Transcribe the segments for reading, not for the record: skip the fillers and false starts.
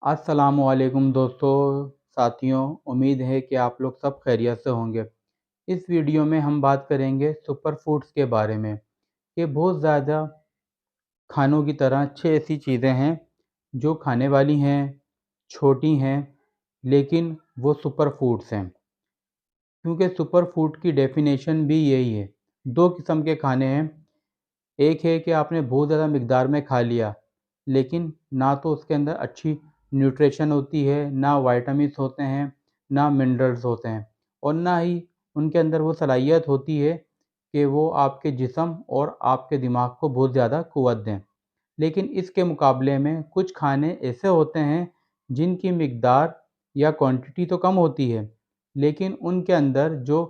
अस्सलामुअलैकुम दोस्तों, साथियों। उम्मीद है कि आप लोग सब खैरियत से होंगे। इस वीडियो में हम बात करेंगे सुपर फूड्स के बारे में। ये बहुत ज़्यादा खानों की तरह 6 ऐसी चीज़ें हैं जो खाने वाली हैं, छोटी हैं, लेकिन वो सुपर फूड्स हैं। क्योंकि सुपर फूड की डेफिनेशन भी यही है। 2 किस्म के खाने हैं। एक है कि आपने बहुत ज़्यादा मिक़दार में खा लिया, लेकिन ना तो उसके अंदर अच्छी न्यूट्रिशन होती है, ना विटामिन्स होते हैं, ना मिनरल्स होते हैं, और ना ही उनके अंदर वो सलाहियत होती है कि वो आपके जिस्म और आपके दिमाग को बहुत ज़्यादा क़ुव्वत दें। लेकिन इसके मुकाबले में कुछ खाने ऐसे होते हैं जिनकी मिक़दार या क्वांटिटी तो कम होती है, लेकिन उनके अंदर जो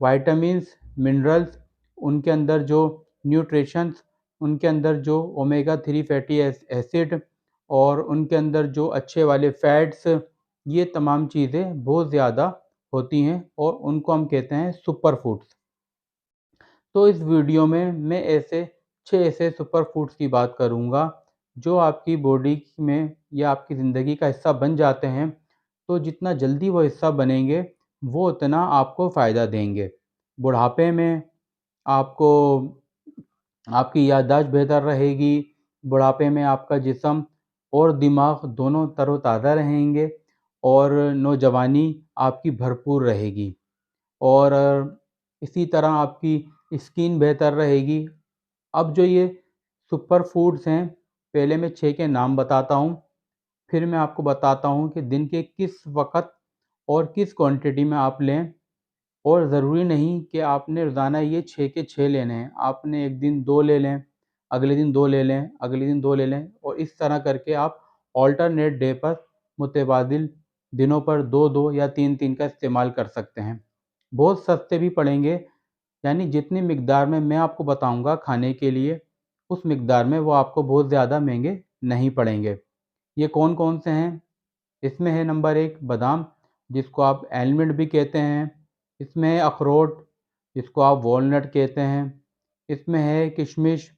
विटामिन्स, मिनरल्स, उनके अंदर जो न्यूट्रिशंस, उनके अंदर जो ओमेगा 3 फैटी एसिड और उनके अंदर जो अच्छे वाले फैट्स, ये तमाम चीज़ें बहुत ज़्यादा होती हैं और उनको हम कहते हैं सुपर फूड्स। तो इस वीडियो में मैं ऐसे 6 ऐसे सुपर फूड्स की बात करूँगा जो आपकी बॉडी में या आपकी ज़िंदगी का हिस्सा बन जाते हैं। तो जितना जल्दी वो हिस्सा बनेंगे, वो उतना आपको फ़ायदा देंगे। बुढ़ापे में आपको आपकी याददाश्त बेहतर रहेगी, बुढ़ापे में आपका जिस्म और दिमाग दोनों तरोताज़ा रहेंगे और नौजवानी आपकी भरपूर रहेगी। और इसी तरह आपकी स्किन बेहतर रहेगी। अब जो ये सुपर फूड्स हैं, पहले मैं 6 के नाम बताता हूँ, फिर मैं आपको बताता हूँ कि दिन के किस वक़्त और किस क्वांटिटी में आप लें। और ज़रूरी नहीं कि आपने रोज़ाना ये 6 के 6 लेने हैं। आपने एक दिन 2 ले लें, अगले दिन 2 ले लें, अगले दिन 2 ले लें, और इस तरह करके आप ऑल्टरनेट डे पर मुतबादिल दिनों पर 2-2 या 3-3 का इस्तेमाल कर सकते हैं। बहुत सस्ते भी पड़ेंगे, यानी जितनी मिक़दार में मैं आपको बताऊँगा खाने के लिए, उस मिक़दार में वो आपको बहुत ज़्यादा महँगे नहीं पड़ेंगे। ये कौन-कौन से हैं? इसमें है नंबर 1 बादाम, जिसको आप आलमंड भी कहते हैं। इसमें है अखरोट, जिसको आप वॉलनट कहते हैं। इसमें है किशमिश,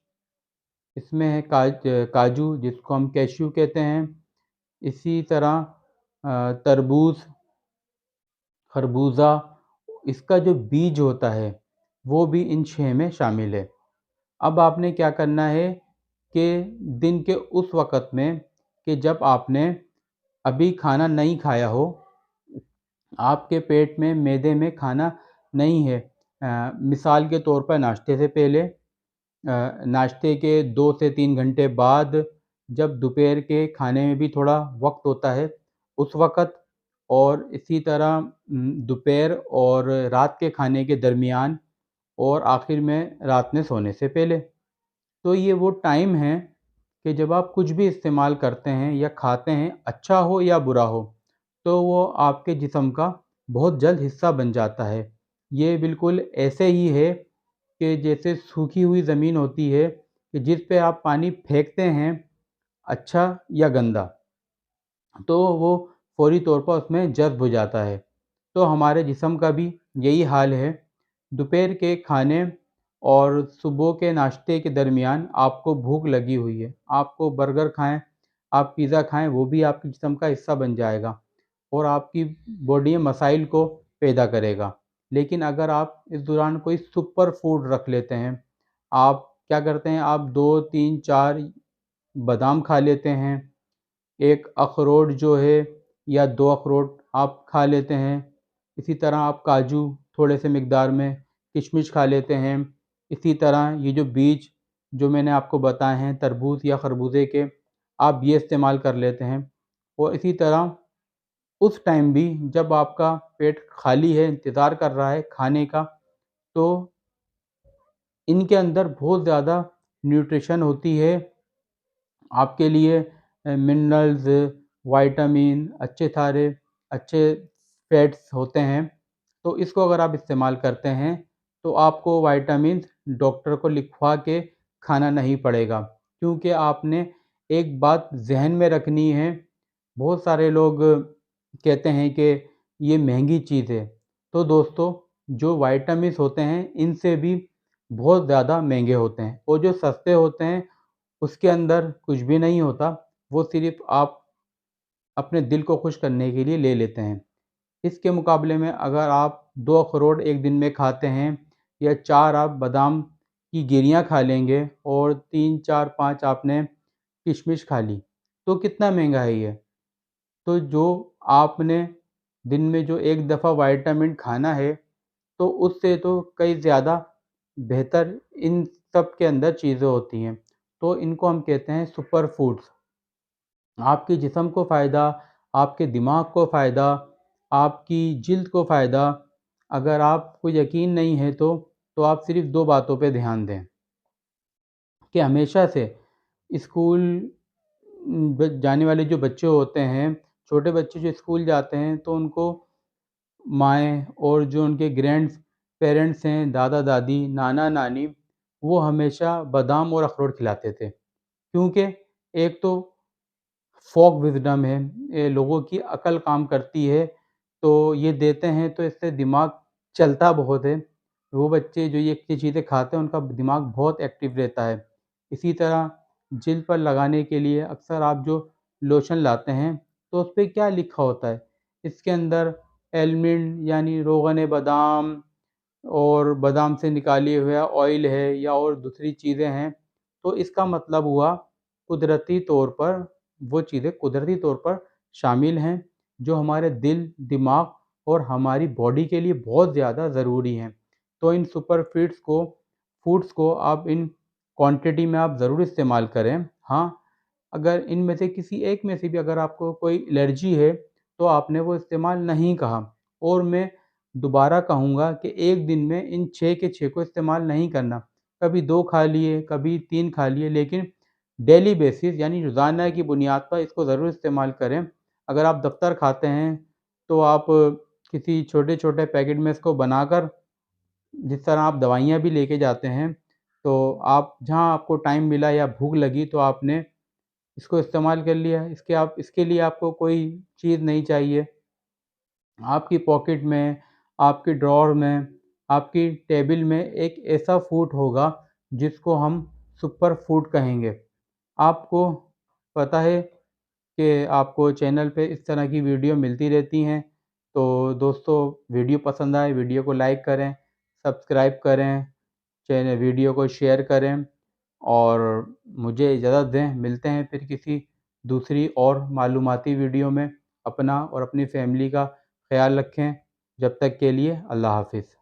इसमें है काजू, जिसको हम कैश्यू कहते हैं। इसी तरह तरबूज, खरबूजा, इसका जो बीज होता है, वो भी इन 6 में शामिल है। अब आपने क्या करना है कि दिन के उस वक़्त में कि जब आपने अभी खाना नहीं खाया हो, आपके पेट में, मैदे में खाना नहीं है। मिसाल के तौर पर नाश्ते से पहले, नाश्ते के 2 से 3 घंटे बाद, जब दोपहर के खाने में भी थोड़ा वक़्त होता है, उस वक़्त, और इसी तरह दोपहर और रात के खाने के दरमियान, और आखिर में रात में सोने से पहले। तो ये वो टाइम है कि जब आप कुछ भी इस्तेमाल करते हैं या खाते हैं, अच्छा हो या बुरा हो, तो वो आपके जिस्म का बहुत जल्द हिस्सा बन जाता है। ये बिल्कुल ऐसे ही है कि जैसे सूखी हुई ज़मीन होती है कि जिस पे आप पानी फेंकते हैं, अच्छा या गंदा, तो वो फ़ौरी तौर पर उसमें जज़्ब हो जाता है। तो हमारे जिस्म का भी यही हाल है। दोपहर के खाने और सुबह के नाश्ते के दरमियान आपको भूख लगी हुई है, आपको बर्गर खाएँ, आप पिज़्ज़ा खाएँ, वो भी आपके जिस्म का हिस्सा बन जाएगा और आपकी बॉडी में मसाइल को पैदा करेगा। लेकिन अगर आप इस दौरान कोई सुपर फूड रख लेते हैं, आप क्या करते हैं, आप 2, 3, 4 बादाम खा लेते हैं, 1 अखरोट जो है या 2 अखरोट आप खा लेते हैं। इसी तरह आप काजू थोड़े से मिक़दार में, किशमिश खा लेते हैं। इसी तरह ये जो बीज जो मैंने आपको बताए हैं तरबूज या खरबूजे के, आप ये इस्तेमाल कर लेते हैं। और इसी तरह उस टाइम भी जब आपका पेट खाली है, इंतज़ार कर रहा है खाने का, तो इनके अंदर बहुत ज़्यादा न्यूट्रिशन होती है आपके लिए। मिनरल्स, विटामिन, अच्छे सारे अच्छे फैट्स होते हैं। तो इसको अगर आप इस्तेमाल करते हैं, तो आपको विटामिन्स डॉक्टर को लिखवा के खाना नहीं पड़ेगा। क्योंकि आपने एक बात ज़हन में रखनी है, बहुत सारे लोग कहते हैं कि ये महँगी चीज़ है। तो दोस्तों, जो विटामिन्स होते हैं, इनसे भी बहुत ज़्यादा महँगे होते हैं, और जो सस्ते होते हैं, उसके अंदर कुछ भी नहीं होता। वो सिर्फ़ आप अपने दिल को खुश करने के लिए ले लेते हैं। इसके मुकाबले में अगर आप 2 अखरोट एक दिन में खाते हैं या 4 आप बादाम की गिरियाँ खा लेंगे और 3, 4, 5 आपने किशमिश खा ली, तो कितना महँगा है ये। तो जो आपने दिन में जो एक दफ़ा विटामिन खाना है, तो उससे तो कई ज़्यादा बेहतर इन सब के अंदर चीज़ें होती हैं। तो इनको हम कहते हैं सुपर फूड्स। आपके जिस्म को फ़ायदा, आपके दिमाग को फ़ायदा, आपकी जिल्द को फ़ायदा। अगर आपको यकीन नहीं है तो आप सिर्फ़ 2 बातों पे ध्यान दें कि हमेशा से स्कूल जाने वाले जो बच्चे होते हैं, छोटे बच्चे जो स्कूल जाते हैं तो उनको माएँ और जो उनके ग्रैंड पेरेंट्स हैं, दादा-दादी, नाना-नानी, वो हमेशा बादाम और अखरोट खिलाते थे। क्योंकि एक तो फ़ोक विज़डम है, ये लोगों की अकल काम करती है, तो ये देते हैं तो इससे दिमाग चलता बहुत है। वो बच्चे जो ये चीज़ें खाते हैं उनका दिमाग बहुत एक्टिव रहता है। इसी तरह जिल्द पर लगाने के लिए अक्सर आप जो लोशन लाते हैं, तो उसपे क्या लिखा होता है? इसके अंदर एलमंड यानी रोगन बादाम और बादाम से निकाले हुआ ऑयल है या और दूसरी चीज़ें हैं, तो इसका मतलब हुआ कुदरती तौर पर वो चीज़ें कुदरती तौर पर शामिल हैं, जो हमारे दिल, दिमाग और हमारी बॉडी के लिए बहुत ज़्यादा ज़रूरी हैं। तो इन सुपर फूड्स को आप इन क्वांटिटी में आप ज़रूर इस्तेमाल करें। हाँ, अगर इनमें से किसी एक में से भी अगर आपको कोई एलर्जी है, तो आपने वो इस्तेमाल नहीं कहा और मैं दोबारा कहूँगा कि एक दिन में इन 6 के 6 को इस्तेमाल नहीं करना। कभी 2 खा लिए, कभी 3 खा लिए, लेकिन डेली बेसिस यानी रोज़ाना की बुनियाद पर इसको ज़रूर इस्तेमाल करें। अगर आप दफ्तर खाते हैं, तो आप किसी छोटे-छोटे पैकेट में इसको बनाकर जिस तरह आप दवाइयाँ भी लेके जाते हैं, तो आप जहाँ आपको टाइम मिला या भूख लगी तो आपने इसको इस्तेमाल कर लिया। इसके लिए आपको कोई चीज़ नहीं चाहिए। आपकी पॉकेट में, आपके ड्रॉवर में, आपकी टेबल में एक ऐसा फूड होगा जिसको हम सुपर फूड कहेंगे। आपको पता है कि आपको चैनल पे इस तरह की वीडियो मिलती रहती हैं। तो दोस्तों, वीडियो पसंद आए वीडियो को लाइक करें, सब्सक्राइब करें, वीडियो को शेयर करें और मुझे इजाज़त दें। मिलते हैं फिर किसी दूसरी और मालूमाती वीडियो में। अपना और अपनी फैमिली का ख़्याल रखें। जब तक के लिए अल्लाह हाफ़िज़।